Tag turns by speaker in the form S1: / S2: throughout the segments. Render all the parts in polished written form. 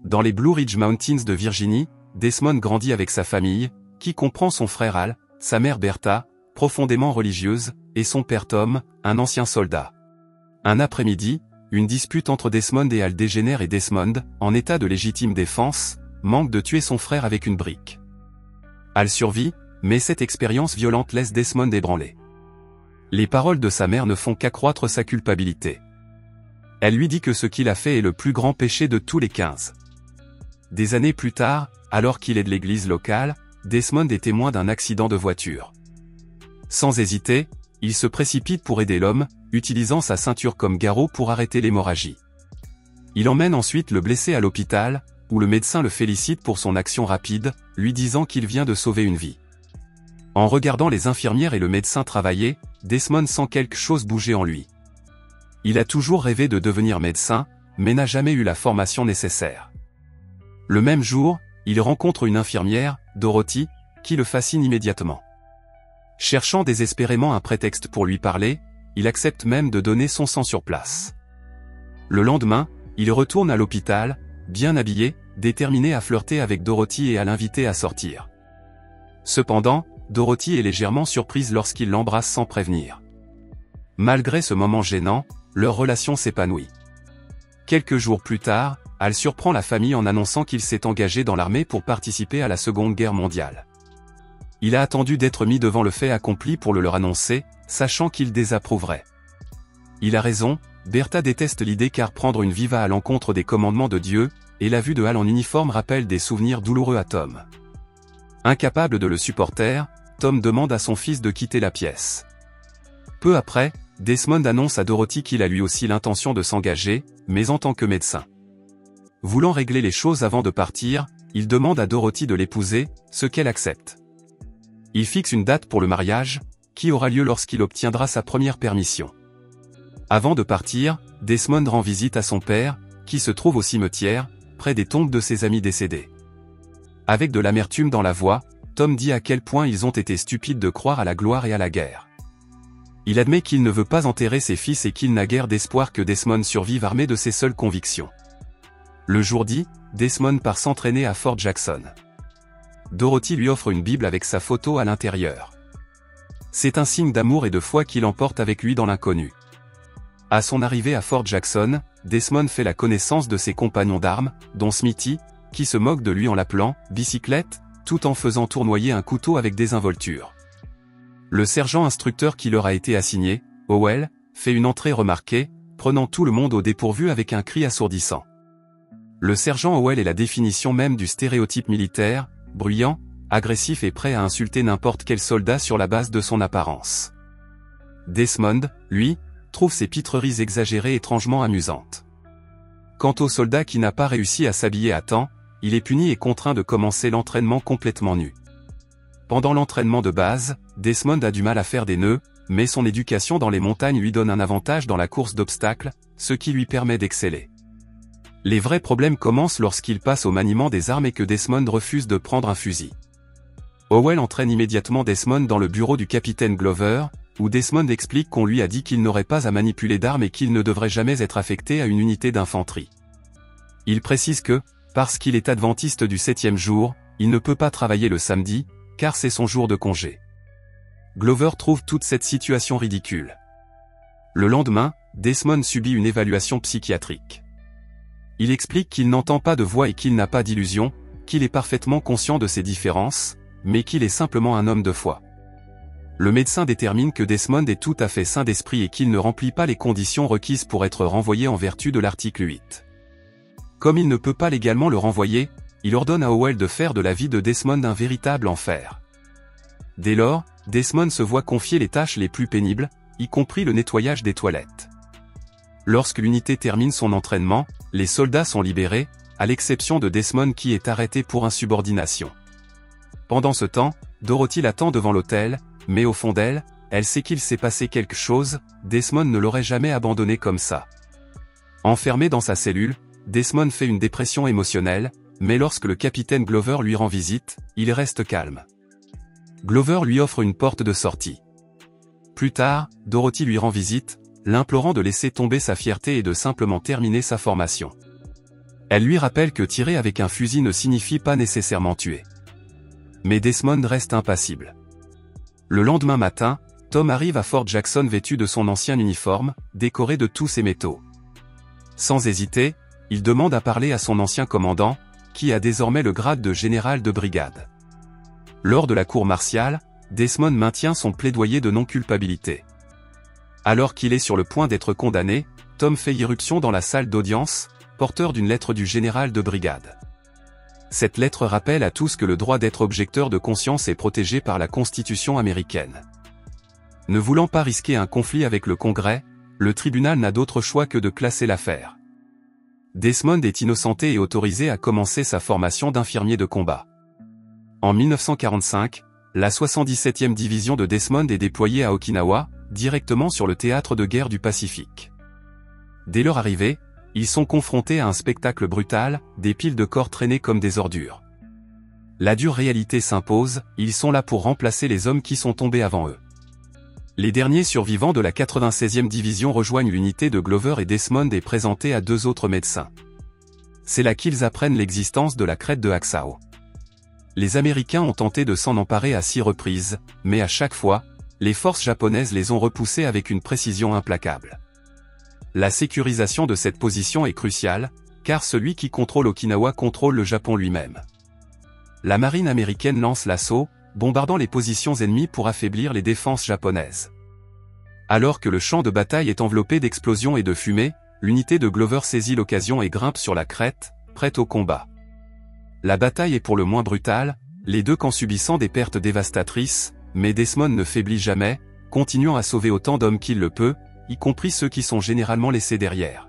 S1: Dans les Blue Ridge Mountains de Virginie, Desmond grandit avec sa famille, qui comprend son frère Al, sa mère Bertha, profondément religieuse, et son père Tom, un ancien soldat. Un après-midi, une dispute entre Desmond et Al dégénère et Desmond, en état de légitime défense, manque de tuer son frère avec une brique. Al survit, mais cette expérience violente laisse Desmond ébranlé. Les paroles de sa mère ne font qu'accroître sa culpabilité. Elle lui dit que ce qu'il a fait est le plus grand péché de tous les 15. Des années plus tard, alors qu'il est de l'église locale, Desmond est témoin d'un accident de voiture. Sans hésiter, il se précipite pour aider l'homme, utilisant sa ceinture comme garrot pour arrêter l'hémorragie. Il emmène ensuite le blessé à l'hôpital, où le médecin le félicite pour son action rapide, lui disant qu'il vient de sauver une vie. En regardant les infirmières et le médecin travailler, Desmond sent quelque chose bouger en lui. Il a toujours rêvé de devenir médecin, mais n'a jamais eu la formation nécessaire. Le même jour, il rencontre une infirmière, Dorothy, qui le fascine immédiatement. Cherchant désespérément un prétexte pour lui parler, il accepte même de donner son sang sur place. Le lendemain, il retourne à l'hôpital, bien habillé, déterminé à flirter avec Dorothy et à l'inviter à sortir. Cependant, Dorothy est légèrement surprise lorsqu'il l'embrasse sans prévenir. Malgré ce moment gênant, leur relation s'épanouit. Quelques jours plus tard, Al surprend la famille en annonçant qu'il s'est engagé dans l'armée pour participer à la Seconde Guerre mondiale. Il a attendu d'être mis devant le fait accompli pour le leur annoncer, sachant qu'il désapprouverait. Il a raison, Bertha déteste l'idée car prendre une vie va à l'encontre des commandements de Dieu, et la vue de Al en uniforme rappelle des souvenirs douloureux à Tom. Incapable de le supporter, Tom demande à son fils de quitter la pièce. Peu après, Desmond annonce à Dorothy qu'il a lui aussi l'intention de s'engager, mais en tant que médecin. Voulant régler les choses avant de partir, il demande à Dorothy de l'épouser, ce qu'elle accepte. Il fixe une date pour le mariage, qui aura lieu lorsqu'il obtiendra sa première permission. Avant de partir, Desmond rend visite à son père, qui se trouve au cimetière, près des tombes de ses amis décédés. Avec de l'amertume dans la voix, Tom dit à quel point ils ont été stupides de croire à la gloire et à la guerre. Il admet qu'il ne veut pas enterrer ses fils et qu'il n'a guère d'espoir que Desmond survive armé de ses seules convictions. Le jour dit, Desmond part s'entraîner à Fort Jackson. Dorothy lui offre une Bible avec sa photo à l'intérieur. C'est un signe d'amour et de foi qu'il emporte avec lui dans l'inconnu. À son arrivée à Fort Jackson, Desmond fait la connaissance de ses compagnons d'armes, dont Smithy, qui se moque de lui en l'appelant « bicyclette », tout en faisant tournoyer un couteau avec désinvolture. Le sergent instructeur qui leur a été assigné, Howell, fait une entrée remarquée, prenant tout le monde au dépourvu avec un cri assourdissant. Le sergent Howell est la définition même du stéréotype militaire, bruyant, agressif et prêt à insulter n'importe quel soldat sur la base de son apparence. Desmond, lui, trouve ces pitreries exagérées étrangement amusantes. Quant au soldat qui n'a pas réussi à s'habiller à temps, il est puni et contraint de commencer l'entraînement complètement nu. Pendant l'entraînement de base, Desmond a du mal à faire des nœuds, mais son éducation dans les montagnes lui donne un avantage dans la course d'obstacles, ce qui lui permet d'exceller. Les vrais problèmes commencent lorsqu'il passe au maniement des armes et que Desmond refuse de prendre un fusil. Howell entraîne immédiatement Desmond dans le bureau du capitaine Glover, où Desmond explique qu'on lui a dit qu'il n'aurait pas à manipuler d'armes et qu'il ne devrait jamais être affecté à une unité d'infanterie. Il précise que, parce qu'il est adventiste du 7e jour, il ne peut pas travailler le samedi, car c'est son jour de congé. Glover trouve toute cette situation ridicule. Le lendemain, Desmond subit une évaluation psychiatrique. Il explique qu'il n'entend pas de voix et qu'il n'a pas d'illusion, qu'il est parfaitement conscient de ses différences, mais qu'il est simplement un homme de foi. Le médecin détermine que Desmond est tout à fait sain d'esprit et qu'il ne remplit pas les conditions requises pour être renvoyé en vertu de l'article 8. Comme il ne peut pas légalement le renvoyer, il ordonne à Howell de faire de la vie de Desmond un véritable enfer. Dès lors, Desmond se voit confier les tâches les plus pénibles, y compris le nettoyage des toilettes. Lorsque l'unité termine son entraînement, les soldats sont libérés, à l'exception de Desmond qui est arrêté pour insubordination. Pendant ce temps, Dorothy l'attend devant l'hôtel, mais au fond d'elle, elle sait qu'il s'est passé quelque chose, Desmond ne l'aurait jamais abandonné comme ça. Enfermé dans sa cellule, Desmond fait une dépression émotionnelle, mais lorsque le capitaine Glover lui rend visite, il reste calme. Glover lui offre une porte de sortie. Plus tard, Dorothy lui rend visite, l'implorant de laisser tomber sa fierté et de simplement terminer sa formation. Elle lui rappelle que tirer avec un fusil ne signifie pas nécessairement tuer. Mais Desmond reste impassible. Le lendemain matin, Tom arrive à Fort Jackson vêtu de son ancien uniforme, décoré de tous ses métaux. Sans hésiter, il demande à parler à son ancien commandant, qui a désormais le grade de général de brigade. Lors de la cour martiale, Desmond maintient son plaidoyer de non-culpabilité. Alors qu'il est sur le point d'être condamné, Tom fait irruption dans la salle d'audience, porteur d'une lettre du général de brigade. Cette lettre rappelle à tous que le droit d'être objecteur de conscience est protégé par la Constitution américaine. Ne voulant pas risquer un conflit avec le Congrès, le tribunal n'a d'autre choix que de classer l'affaire. Desmond est innocenté et autorisé à commencer sa formation d'infirmier de combat. En 1945, la 77e division de Desmond est déployée à Okinawa, directement sur le théâtre de guerre du Pacifique. Dès leur arrivée, ils sont confrontés à un spectacle brutal, des piles de corps traînés comme des ordures. La dure réalité s'impose, ils sont là pour remplacer les hommes qui sont tombés avant eux. Les derniers survivants de la 96e division rejoignent l'unité de Glover et Desmond est présenté à deux autres médecins. C'est là qu'ils apprennent l'existence de la crête de Haxao. Les Américains ont tenté de s'en emparer à 6 reprises, mais à chaque fois, les forces japonaises les ont repoussés avec une précision implacable. La sécurisation de cette position est cruciale, car celui qui contrôle Okinawa contrôle le Japon lui-même. La marine américaine lance l'assaut, bombardant les positions ennemies pour affaiblir les défenses japonaises. Alors que le champ de bataille est enveloppé d'explosions et de fumée, l'unité de Glover saisit l'occasion et grimpe sur la crête, prête au combat. La bataille est pour le moins brutale, les deux camps subissant des pertes dévastatrices, mais Desmond ne faiblit jamais, continuant à sauver autant d'hommes qu'il le peut, y compris ceux qui sont généralement laissés derrière.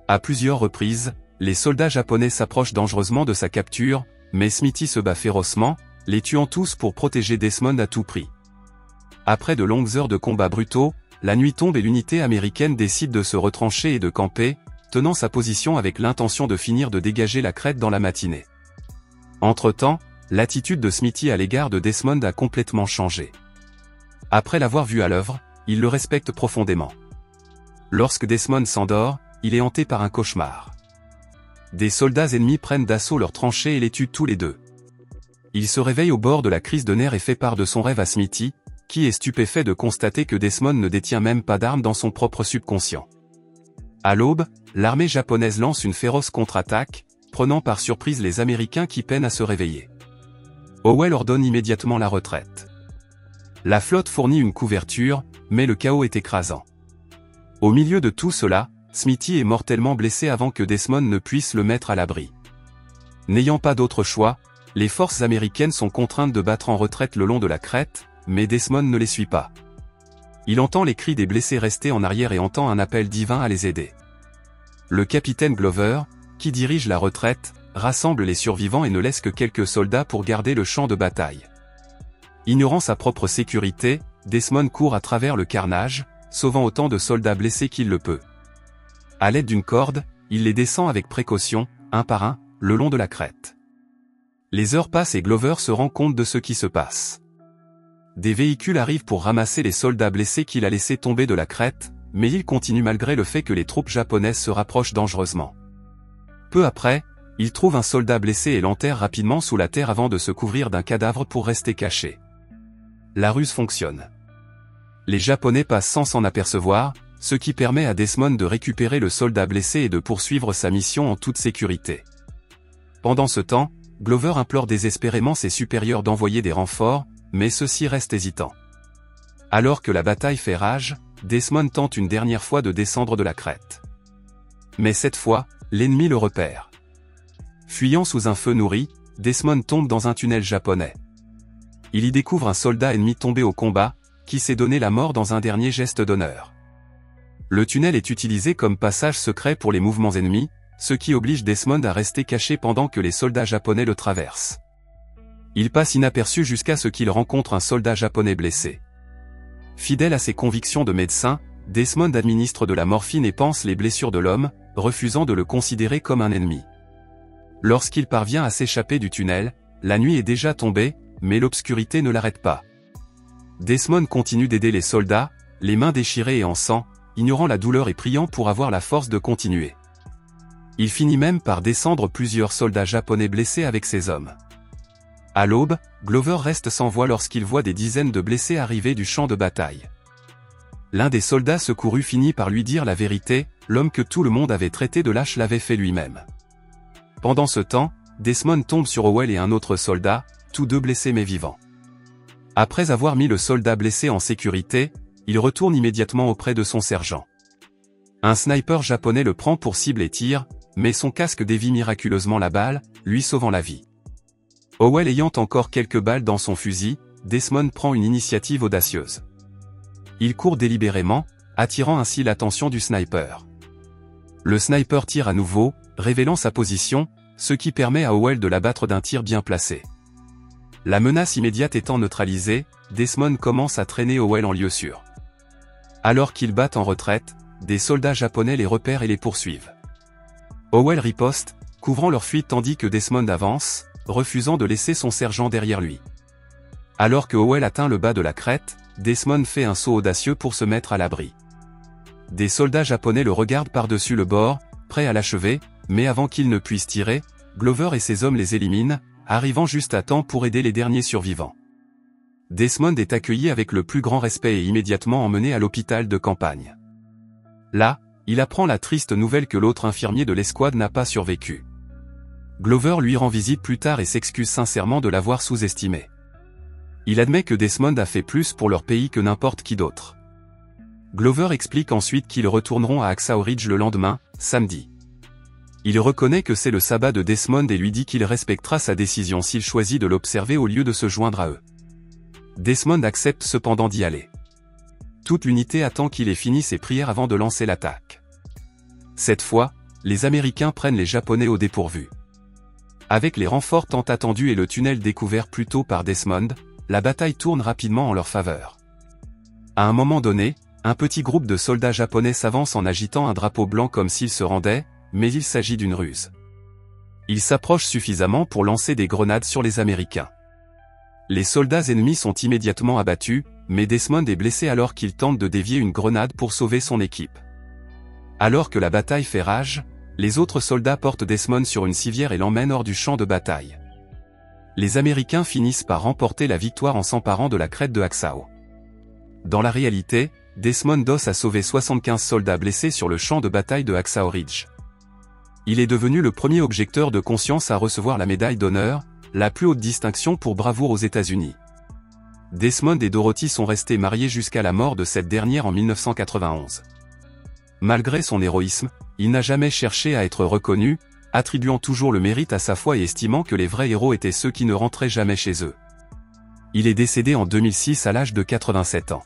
S1: À plusieurs reprises, les soldats japonais s'approchent dangereusement de sa capture, mais Smithy se bat férocement, les tuant tous pour protéger Desmond à tout prix. Après de longues heures de combats brutaux, la nuit tombe et l'unité américaine décide de se retrancher et de camper, tenant sa position avec l'intention de finir de dégager la crête dans la matinée. Entre-temps, l'attitude de Smithy à l'égard de Desmond a complètement changé. Après l'avoir vu à l'œuvre, il le respecte profondément. Lorsque Desmond s'endort, il est hanté par un cauchemar. Des soldats ennemis prennent d'assaut leurs tranchées et les tuent tous les deux. Il se réveille au bord de la crise de nerfs et fait part de son rêve à Smithy, qui est stupéfait de constater que Desmond ne détient même pas d'armes dans son propre subconscient. À l'aube, l'armée japonaise lance une féroce contre-attaque, prenant par surprise les Américains qui peinent à se réveiller. Howell ordonne immédiatement la retraite. La flotte fournit une couverture, mais le chaos est écrasant. Au milieu de tout cela, Smithy est mortellement blessé avant que Desmond ne puisse le mettre à l'abri. N'ayant pas d'autre choix, les forces américaines sont contraintes de battre en retraite le long de la crête, mais Desmond ne les suit pas. Il entend les cris des blessés restés en arrière et entend un appel divin à les aider. Le capitaine Glover, qui dirige la retraite, rassemble les survivants et ne laisse que quelques soldats pour garder le champ de bataille. Ignorant sa propre sécurité, Desmond court à travers le carnage, sauvant autant de soldats blessés qu'il le peut. À l'aide d'une corde, il les descend avec précaution, un par un, le long de la crête. Les heures passent et Glover se rend compte de ce qui se passe. Des véhicules arrivent pour ramasser les soldats blessés qu'il a laissés tomber de la crête, mais il continue malgré le fait que les troupes japonaises se rapprochent dangereusement. Peu après, il trouve un soldat blessé et l'enterre rapidement sous la terre avant de se couvrir d'un cadavre pour rester caché. La ruse fonctionne. Les Japonais passent sans s'en apercevoir, ce qui permet à Desmond de récupérer le soldat blessé et de poursuivre sa mission en toute sécurité. Pendant ce temps, Glover implore désespérément ses supérieurs d'envoyer des renforts, mais ceux-ci restent hésitants. Alors que la bataille fait rage, Desmond tente une dernière fois de descendre de la crête. Mais cette fois, l'ennemi le repère. Fuyant sous un feu nourri, Desmond tombe dans un tunnel japonais. Il y découvre un soldat ennemi tombé au combat, qui s'est donné la mort dans un dernier geste d'honneur. Le tunnel est utilisé comme passage secret pour les mouvements ennemis, ce qui oblige Desmond à rester caché pendant que les soldats japonais le traversent. Il passe inaperçu jusqu'à ce qu'il rencontre un soldat japonais blessé. Fidèle à ses convictions de médecin, Desmond administre de la morphine et panse les blessures de l'homme, refusant de le considérer comme un ennemi. Lorsqu'il parvient à s'échapper du tunnel, la nuit est déjà tombée, mais l'obscurité ne l'arrête pas. Desmond continue d'aider les soldats, les mains déchirées et en sang, ignorant la douleur et priant pour avoir la force de continuer. Il finit même par descendre plusieurs soldats japonais blessés avec ses hommes. À l'aube, Glover reste sans voix lorsqu'il voit des dizaines de blessés arriver du champ de bataille. L'un des soldats secourus finit par lui dire la vérité, l'homme que tout le monde avait traité de lâche l'avait fait lui-même. Pendant ce temps, Desmond tombe sur Howell et un autre soldat, tous deux blessés mais vivants. Après avoir mis le soldat blessé en sécurité, il retourne immédiatement auprès de son sergent. Un sniper japonais le prend pour cible et tire, mais son casque dévie miraculeusement la balle, lui sauvant la vie. Howell ayant encore quelques balles dans son fusil, Desmond prend une initiative audacieuse. Il court délibérément, attirant ainsi l'attention du sniper. Le sniper tire à nouveau, révélant sa position, ce qui permet à Howell de l'abattre d'un tir bien placé. La menace immédiate étant neutralisée, Desmond commence à traîner Howell en lieu sûr. Alors qu'ils battent en retraite, des soldats japonais les repèrent et les poursuivent. Howell riposte, couvrant leur fuite tandis que Desmond avance, refusant de laisser son sergent derrière lui. Alors que Howell atteint le bas de la crête, Desmond fait un saut audacieux pour se mettre à l'abri. Des soldats japonais le regardent par-dessus le bord, prêts à l'achever, mais avant qu'ils ne puissent tirer, Glover et ses hommes les éliminent, arrivant juste à temps pour aider les derniers survivants. Desmond est accueilli avec le plus grand respect et immédiatement emmené à l'hôpital de campagne. Là, il apprend la triste nouvelle que l'autre infirmier de l'escouade n'a pas survécu. Glover lui rend visite plus tard et s'excuse sincèrement de l'avoir sous-estimé. Il admet que Desmond a fait plus pour leur pays que n'importe qui d'autre. Glover explique ensuite qu'ils retourneront à Hacksaw Ridge le lendemain, samedi. Il reconnaît que c'est le sabbat de Desmond et lui dit qu'il respectera sa décision s'il choisit de l'observer au lieu de se joindre à eux. Desmond accepte cependant d'y aller. Toute l'unité attend qu'il ait fini ses prières avant de lancer l'attaque. Cette fois, les Américains prennent les Japonais au dépourvu. Avec les renforts tant attendus et le tunnel découvert plus tôt par Desmond, la bataille tourne rapidement en leur faveur. À un moment donné, un petit groupe de soldats japonais s'avance en agitant un drapeau blanc comme s'ils se rendaient, mais il s'agit d'une ruse. Ils s'approchent suffisamment pour lancer des grenades sur les Américains. Les soldats ennemis sont immédiatement abattus, mais Desmond est blessé alors qu'il tente de dévier une grenade pour sauver son équipe. Alors que la bataille fait rage, les autres soldats portent Desmond sur une civière et l'emmènent hors du champ de bataille. Les Américains finissent par remporter la victoire en s'emparant de la crête de Hacksaw. Dans la réalité, Desmond Doss a sauvé 75 soldats blessés sur le champ de bataille de Hacksaw Ridge. Il est devenu le premier objecteur de conscience à recevoir la médaille d'honneur, la plus haute distinction pour bravoure aux États-Unis. Desmond et Dorothy sont restés mariés jusqu'à la mort de cette dernière en 1991. Malgré son héroïsme, il n'a jamais cherché à être reconnu, attribuant toujours le mérite à sa foi et estimant que les vrais héros étaient ceux qui ne rentraient jamais chez eux. Il est décédé en 2006 à l'âge de 87 ans.